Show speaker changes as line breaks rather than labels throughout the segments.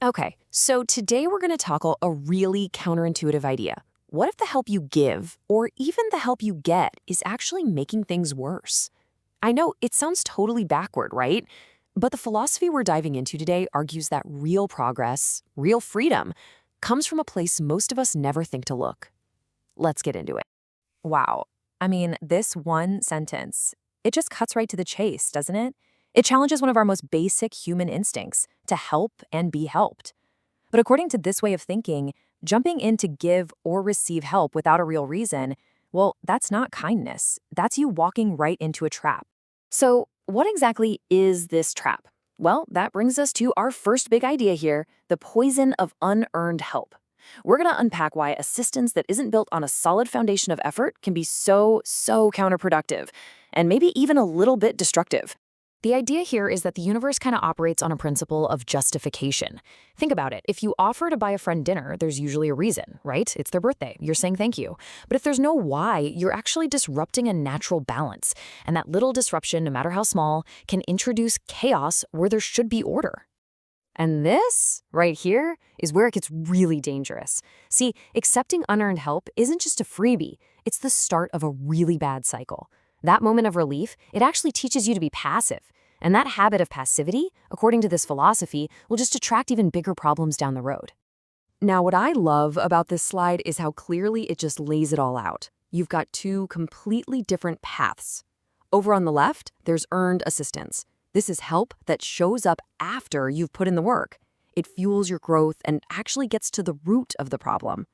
Okay, so today we're going to tackle a really counterintuitive idea. What if the help you give, or even the help you get, is actually making things worse? I know it sounds totally backward, right? But the philosophy we're diving into today argues that real progress, real freedom, comes from a place most of us never think to look. Let's get into it.
Wow. I mean, this one sentence, it just cuts right to the chase, doesn't it? It challenges one of our most basic human instincts to help and be helped. But according to this way of thinking, jumping in to give or receive help without a real reason, well, that's not kindness. That's you walking right into a trap.
So, what exactly is this trap? Well, that brings us to our first big idea here, the poison of unearned help. We're going to unpack why assistance that isn't built on a solid foundation of effort can be so counterproductive, and maybe even a little bit destructive. The idea here is that the universe kind of operates on a principle of justification. Think about it. If you offer to buy a friend dinner, there's usually a reason, right? It's their birthday. You're saying thank you. But if there's no why, you're actually disrupting a natural balance. And that little disruption, no matter how small, can introduce chaos where there should be order. And this, right here, is where it gets really dangerous. See, accepting unearned help isn't just a freebie, it's the start of a really bad cycle. That moment of relief, it actually teaches you to be passive. And that habit of passivity, according to this philosophy, will just attract even bigger problems down the road. Now, what I love about this slide is how clearly it just lays it all out. You've got two completely different paths. Over on the left, there's earned assistance. This is help that shows up after you've put in the work. It fuels your growth and actually gets to the root of the problem.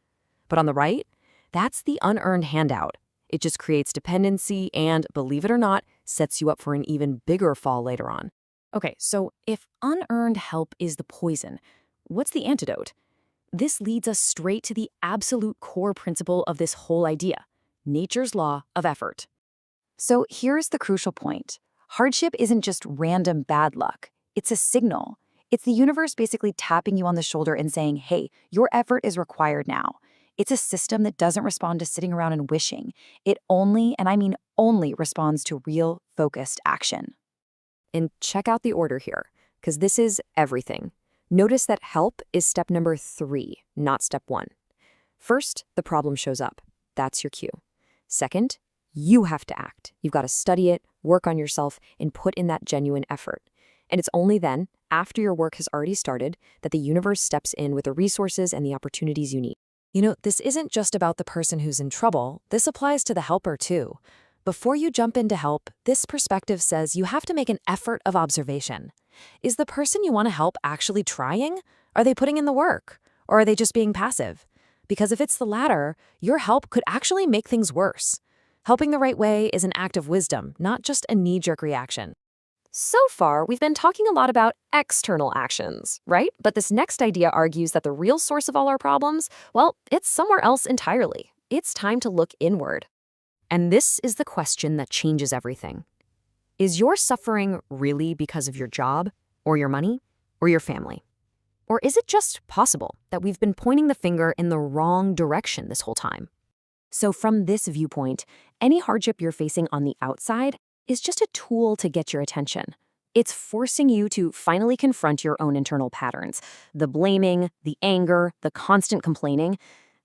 But on the right, that's the unearned handout. It just creates dependency and, believe it or not, sets you up for an even bigger fall later on. Okay, so if unearned help is the poison, what's the antidote? This leads us straight to the absolute core principle of this whole idea, nature's law of effort.
So here's the crucial point. Hardship isn't just random bad luck. It's a signal. It's the universe basically tapping you on the shoulder and saying, hey, your effort is required now. It's a system that doesn't respond to sitting around and wishing. It only, and I mean only, responds to real, focused action.
And check out the order here, because this is everything. Notice that help is step number 3, not step 1. First, the problem shows up. That's your cue. Second, you have to act. You've got to study it, work on yourself, and put in that genuine effort. And it's only then, after your work has already started, that the universe steps in with the resources and the opportunities you need. You know, this isn't just about the person who's in trouble. This applies to the helper, too. Before you jump in to help, this perspective says you have to make an effort of observation. Is the person you want to help actually trying? Are they putting in the work? Or are they just being passive? Because if it's the latter, your help could actually make things worse. Helping the right way is an act of wisdom, not just a knee-jerk reaction. So far, we've been talking a lot about external actions, right? But this next idea argues that the real source of all our problems, well, it's somewhere else entirely. It's time to look inward. And this is the question that changes everything. Is your suffering really because of your job, or your money, or your family? Or is it just possible that we've been pointing the finger in the wrong direction this whole time? So from this viewpoint, any hardship you're facing on the outside is just a tool to get your attention. It's forcing you to finally confront your own internal patterns. The blaming, the anger, the constant complaining.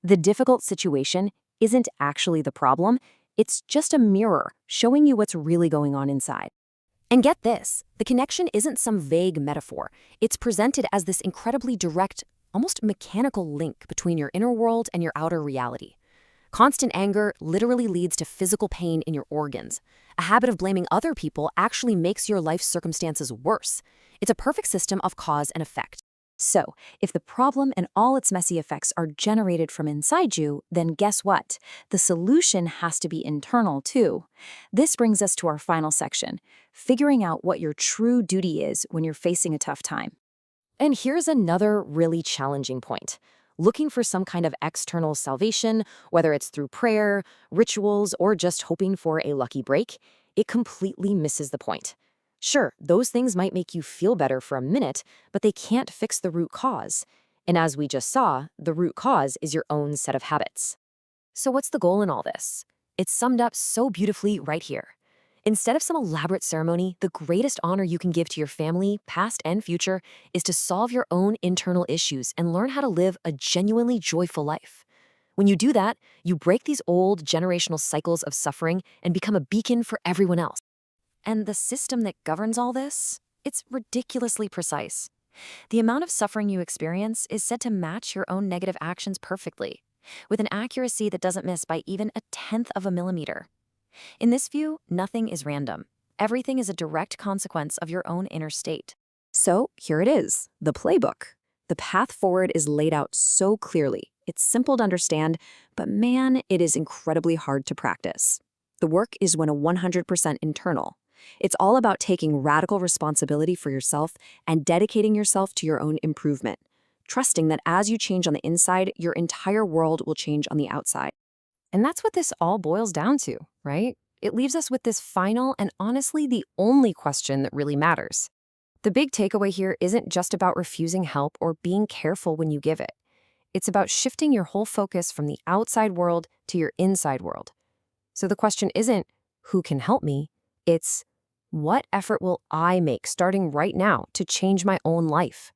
The difficult situation isn't actually the problem. It's just a mirror showing you what's really going on inside. And get this, the connection isn't some vague metaphor. It's presented as this incredibly direct, almost mechanical link between your inner world and your outer reality. Constant anger literally leads to physical pain in your organs. A habit of blaming other people actually makes your life circumstances worse. It's a perfect system of cause and effect. So, if the problem and all its messy effects are generated from inside you, then guess what? The solution has to be internal too. This brings us to our final section, figuring out what your true duty is when you're facing a tough time. And here's another really challenging point. Looking for some kind of external salvation, whether it's through prayer, rituals, or just hoping for a lucky break, it completely misses the point. Sure, those things might make you feel better for a minute, but they can't fix the root cause. And as we just saw, the root cause is your own set of habits. So what's the goal in all this? It's summed up so beautifully right here. Instead of some elaborate ceremony, the greatest honor you can give to your family, past and future, is to solve your own internal issues and learn how to live a genuinely joyful life. When you do that, you break these old generational cycles of suffering and become a beacon for everyone else. And the system that governs all this? It's ridiculously precise. The amount of suffering you experience is said to match your own negative actions perfectly, with an accuracy that doesn't miss by even a tenth of a millimeter. In this view, nothing is random. Everything is a direct consequence of your own inner state. So here it is, the playbook. The path forward is laid out so clearly. It's simple to understand, but man, it is incredibly hard to practice. The work is 100% internal. It's all about taking radical responsibility for yourself and dedicating yourself to your own improvement, trusting that as you change on the inside, your entire world will change on the outside. And that's what this all boils down to, right? It leaves us with this final and honestly the only question that really matters. The big takeaway here isn't just about refusing help or being careful when you give it. It's about shifting your whole focus from the outside world to your inside world. So the question isn't, who can help me? It's, what effort will I make starting right now to change my own life?